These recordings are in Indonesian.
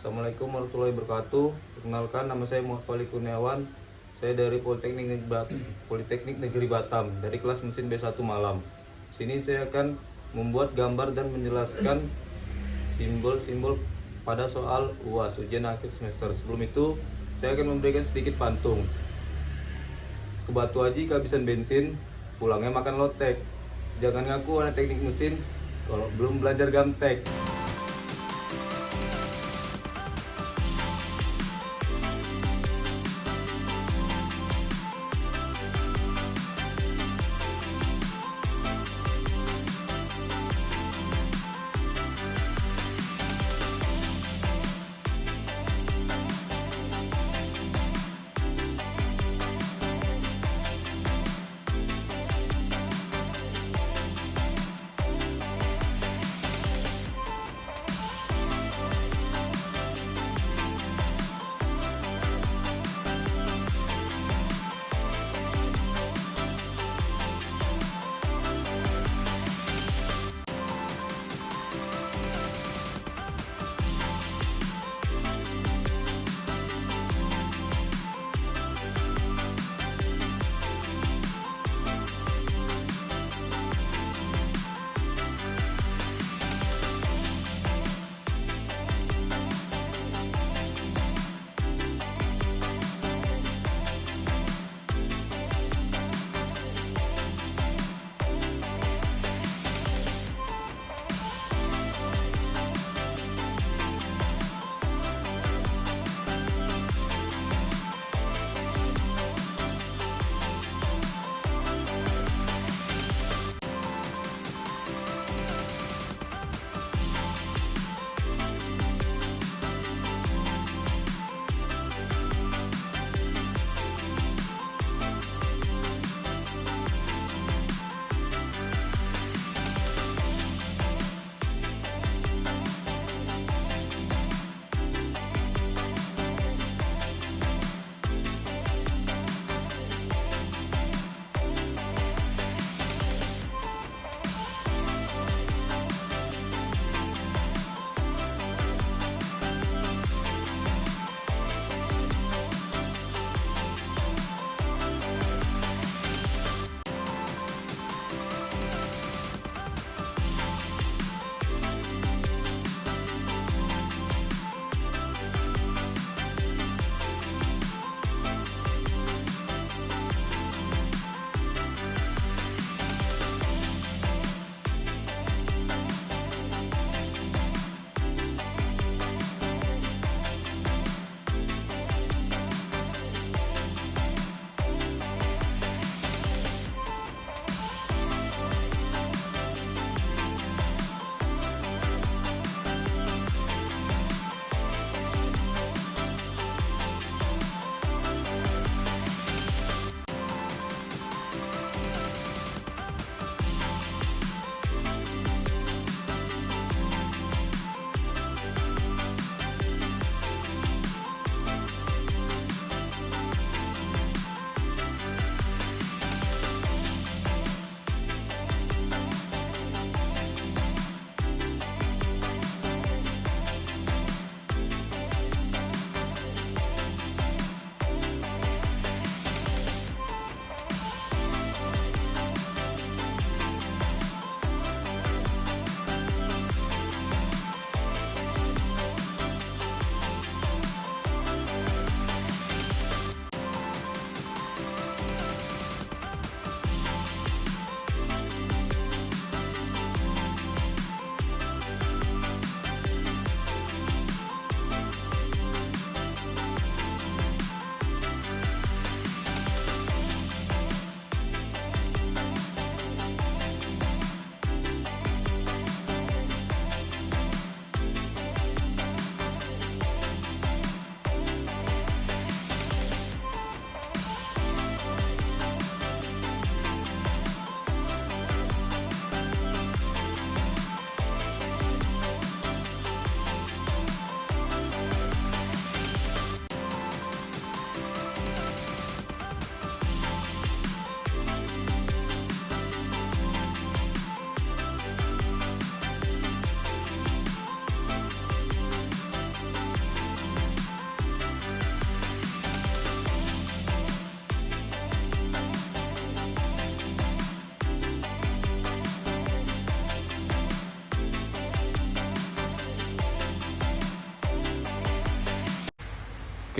Assalamualaikum warahmatullahi wabarakatuh. Perkenalkan, nama saya Muhammad Fali Kurniawan. Saya dari Politeknik Negeri Batam, dari kelas mesin B1 Malam. Sini saya akan membuat gambar dan menjelaskan simbol-simbol pada soal UAS, ujian akhir semester. Sebelum itu, saya akan memberikan sedikit pantun. Ke Batu Haji kehabisan bensin, pulangnya makan lotek. Jangan ngaku anak teknik mesin kalau belum belajar gamtek.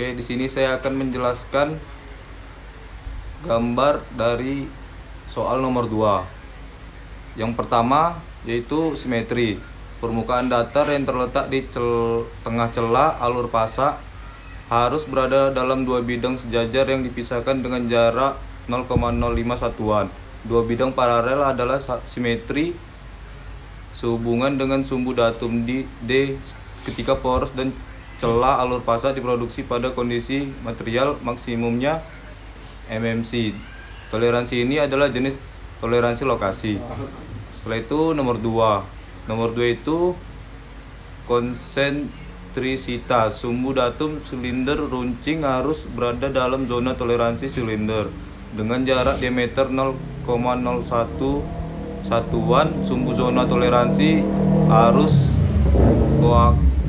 Oke, di sini saya akan menjelaskan gambar dari soal nomor 2. Yang pertama yaitu simetri. Permukaan datar yang terletak di tengah celah alur pasak harus berada dalam dua bidang sejajar yang dipisahkan dengan jarak 0,05 satuan. Dua bidang paralel adalah simetri sehubungan dengan sumbu datum D ketika poros dan celah alur pasak diproduksi pada kondisi material maksimumnya MMC. Toleransi ini adalah jenis toleransi lokasi. Setelah itu nomor 2. Nomor 2 itu konsentrisitas. Sumbu datum silinder runcing harus berada dalam zona toleransi silinder dengan jarak diameter 0,01 satuan. Sumbu zona toleransi harus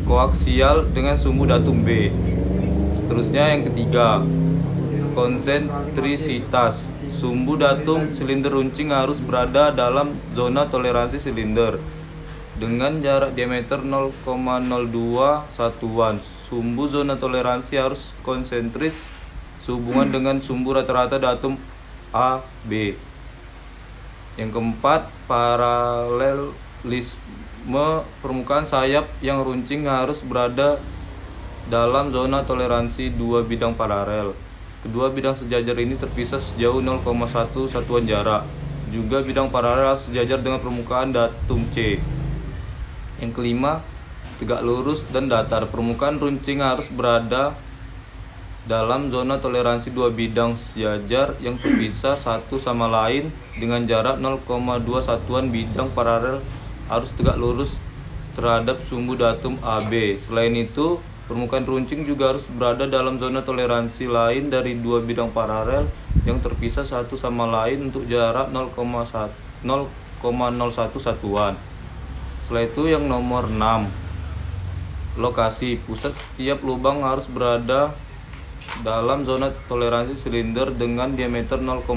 koaksial dengan sumbu datum B. Seterusnya yang ketiga, konsentrisitas. Sumbu datum silinder runcing harus berada dalam zona toleransi silinder dengan jarak diameter 0,02 satuan. Sumbu zona toleransi harus konsentris sehubungan dengan sumbu rata-rata datum A, B. Yang keempat, paralelisme. Permukaan sayap yang runcing harus berada dalam zona toleransi dua bidang paralel. Kedua bidang sejajar ini terpisah sejauh 0,1 satuan jarak. Juga bidang paralel sejajar dengan permukaan datum C. Yang kelima, tegak lurus dan datar. Permukaan runcing harus berada dalam zona toleransi dua bidang sejajar yang terpisah satu sama lain dengan jarak 0,2 satuan. Bidang paralel harus tegak lurus terhadap sumbu datum AB. Selain itu, permukaan runcing juga harus berada dalam zona toleransi lain dari dua bidang paralel yang terpisah satu sama lain untuk jarak 0,01 satuan. Setelah itu yang nomor 6, lokasi. Pusat setiap lubang harus berada dalam zona toleransi silinder dengan diameter 0,5.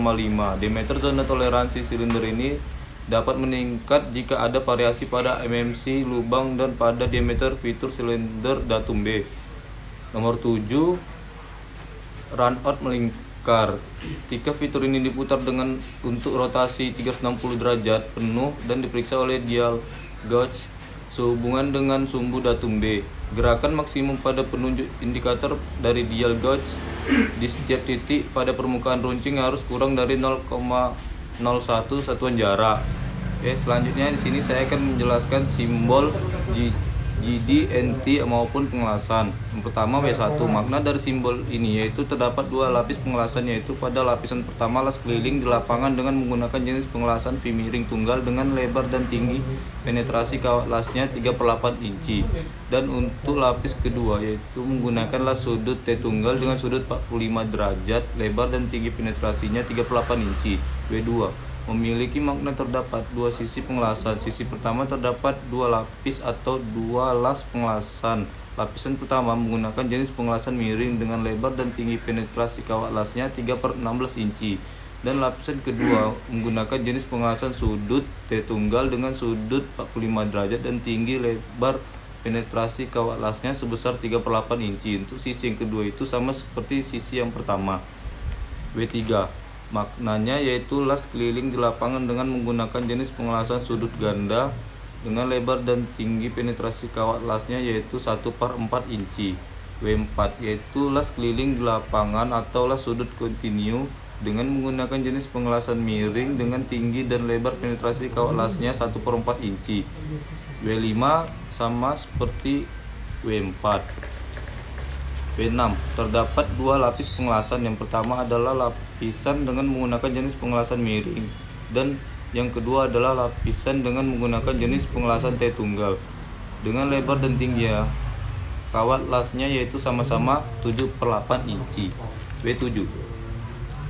Diameter zona toleransi silinder ini dapat meningkat jika ada variasi pada MMC lubang dan pada diameter fitur silinder datum B. Nomor 7, runout melingkar. Ketika fitur ini diputar dengan untuk rotasi 360 derajat penuh dan diperiksa oleh dial gauge sehubungan dengan sumbu datum B. Gerakan maksimum pada penunjuk indikator dari dial gauge di setiap titik pada permukaan runcing harus kurang dari 0,01 satuan jarak. Oke, selanjutnya di sini saya akan menjelaskan simbol GD, NT maupun pengelasan. Yang pertama W1. Makna dari simbol ini yaitu terdapat dua lapis pengelasan, yaitu pada lapisan pertama las keliling di lapangan dengan menggunakan jenis pengelasan V miring tunggal dengan lebar dan tinggi penetrasi kawat lasnya 3/8 inci. Dan untuk lapis kedua yaitu menggunakan las sudut T tunggal dengan sudut 45 derajat, lebar dan tinggi penetrasinya 3/8 inci. W2 memiliki makna terdapat dua sisi pengelasan. Sisi pertama terdapat dua lapis atau dua las pengelasan. Lapisan pertama menggunakan jenis pengelasan miring dengan lebar dan tinggi penetrasi kawat lasnya 3/16 inci. Dan lapisan kedua menggunakan jenis pengelasan sudut T tunggal dengan sudut 45 derajat dan tinggi lebar penetrasi kawat lasnya sebesar 3/8 inci. Untuk sisi yang kedua itu sama seperti sisi yang pertama. W3 maknanya yaitu las keliling di lapangan dengan menggunakan jenis pengelasan sudut ganda dengan lebar dan tinggi penetrasi kawat lasnya yaitu 1/4 inci. W4 yaitu las keliling di lapangan atau las sudut kontinu dengan menggunakan jenis pengelasan miring dengan tinggi dan lebar penetrasi kawat lasnya 1/4 inci. W5 sama seperti W4. W6 terdapat dua lapis pengelasan. Yang pertama adalah lapisan dengan menggunakan jenis pengelasan miring dan yang kedua adalah lapisan dengan menggunakan jenis pengelasan T tunggal dengan lebar dan tinggi kawat lasnya yaitu sama-sama 7/8 inci. W7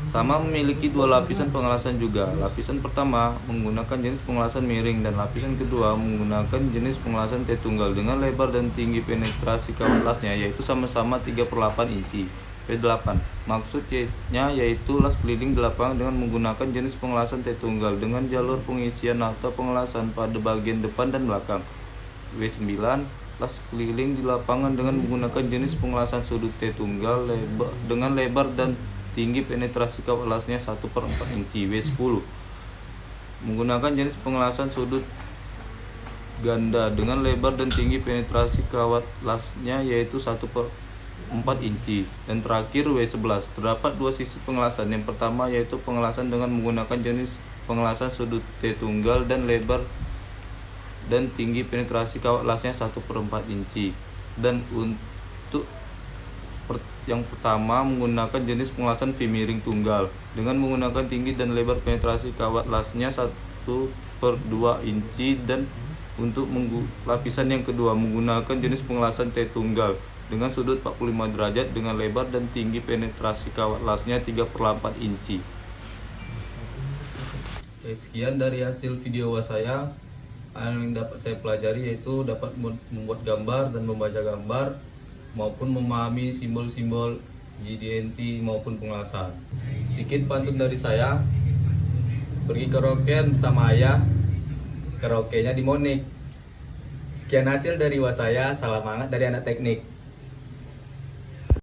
sama memiliki dua lapisan pengelasan juga. Lapisan pertama menggunakan jenis pengelasan miring dan lapisan kedua menggunakan jenis pengelasan T tunggal dengan lebar dan tinggi penetrasi kawat lasnya yaitu sama-sama 3/8 inci. W8 maksudnya yaitu las keliling di lapangan dengan menggunakan jenis pengelasan T tunggal dengan jalur pengisian atau pengelasan pada bagian depan dan belakang. W9 las keliling di lapangan dengan menggunakan jenis pengelasan sudut T tunggal dengan lebar dan tinggi penetrasi kawat lasnya 1/4 inci W10. Menggunakan jenis pengelasan sudut ganda dengan lebar dan tinggi penetrasi kawat lasnya yaitu 1/4 inci. Dan terakhir W11. Terdapat dua sisi pengelasan. Yang pertama yaitu pengelasan dengan menggunakan jenis pengelasan sudut T tunggal dan lebar dan tinggi penetrasi kawat lasnya 1/4 inci. Dan untuk yang pertama menggunakan jenis pengelasan V miring tunggal dengan menggunakan tinggi dan lebar penetrasi kawat lasnya 1/2 inci. Dan untuk lapisan yang kedua menggunakan jenis pengelasan T tunggal dengan sudut 45 derajat dengan lebar dan tinggi penetrasi kawat lasnya 3/4 inci. Oke, sekian dari hasil video saya. Yang dapat saya pelajari yaitu dapat membuat gambar dan membaca gambar maupun memahami simbol-simbol GDNT maupun pengelasan. Sedikit pantun dari saya, pergi karaokean sama ayah, karaoke-nya di Monik. Sekian hasil dari saya, salam hangat dari anak teknik.